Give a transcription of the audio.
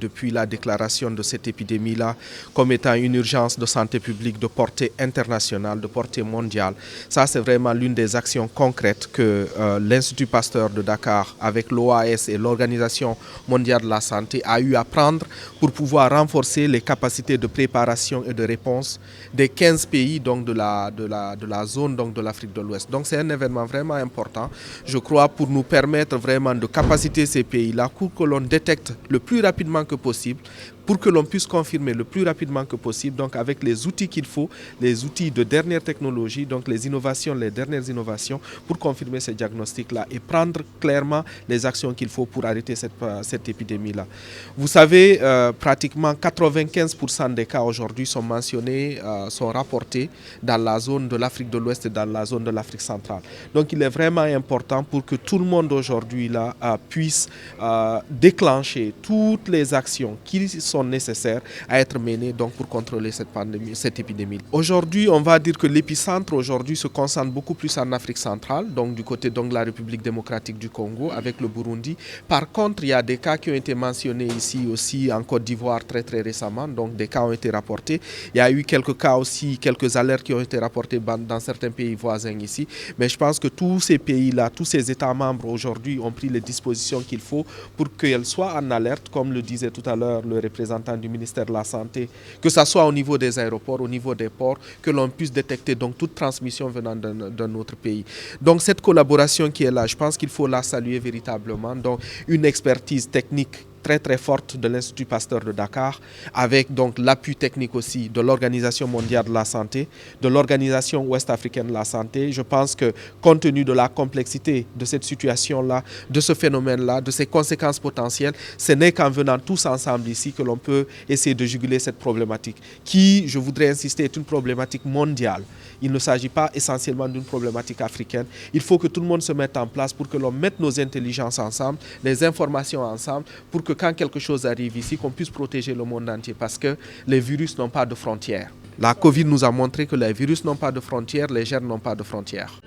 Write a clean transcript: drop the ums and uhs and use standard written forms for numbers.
Depuis la déclaration de cette épidémie-là comme étant une urgence de santé publique de portée internationale, de portée mondiale, ça c'est vraiment l'une des actions concrètes que l'Institut Pasteur de Dakar avec l'OAS et l'Organisation mondiale de la santé a eu à prendre pour pouvoir renforcer les capacités de préparation et de réponse des 15 pays donc, de la zone donc, de l'Afrique de l'Ouest. Donc c'est un événement vraiment important, je crois, pour nous permettre vraiment de capaciter ces pays-là pour que l'on détecte le plus rapidement que possible, pour que l'on puisse confirmer le plus rapidement que possible, donc avec les outils qu'il faut, les outils de dernière technologie, donc les innovations, les dernières innovations, pour confirmer ces diagnostics-là et prendre clairement les actions qu'il faut pour arrêter cette épidémie-là. Vous savez, pratiquement 95% des cas aujourd'hui sont mentionnés, sont rapportés dans la zone de l'Afrique de l'Ouest et dans la zone de l'Afrique centrale. Donc il est vraiment important pour que tout le monde aujourd'hui là puisse déclencher toutes les actions qui sont nécessaires à être menées donc, pour contrôler cette épidémie. Aujourd'hui, on va dire que l'épicentre aujourd'hui se concentre beaucoup plus en Afrique centrale, donc du côté donc, de la République démocratique du Congo avec le Burundi. Par contre, il y a des cas qui ont été mentionnés ici aussi en Côte d'Ivoire très récemment, donc des cas ont été rapportés. Il y a eu quelques cas aussi, quelques alertes qui ont été rapportées dans certains pays voisins ici. Mais je pense que tous ces pays-là, tous ces États membres aujourd'hui ont pris les dispositions qu'il faut pour qu'elles soient en alerte, comme le disait tout à l'heure le représentant du ministère de la Santé, que ce soit au niveau des aéroports, au niveau des ports, que l'on puisse détecter donc toute transmission venant d'un autre pays. Donc cette collaboration qui est là, je pense qu'il faut la saluer véritablement. Donc une expertise technique très forte de l'Institut Pasteur de Dakar, avec donc l'appui technique aussi de l'Organisation mondiale de la santé, de l'Organisation ouest-africaine de la santé. Je pense que compte tenu de la complexité de cette situation-là, de ce phénomène-là, de ses conséquences potentielles, ce n'est qu'en venant tous ensemble ici que l'on peut essayer de juguler cette problématique qui, je voudrais insister, est une problématique mondiale. Il ne s'agit pas essentiellement d'une problématique africaine. Il faut que tout le monde se mette en place pour que l'on mette nos intelligences ensemble, les informations ensemble, pour que quand quelque chose arrive ici, qu'on puisse protéger le monde entier parce que les virus n'ont pas de frontières. La Covid nous a montré que les virus n'ont pas de frontières, les germes n'ont pas de frontières.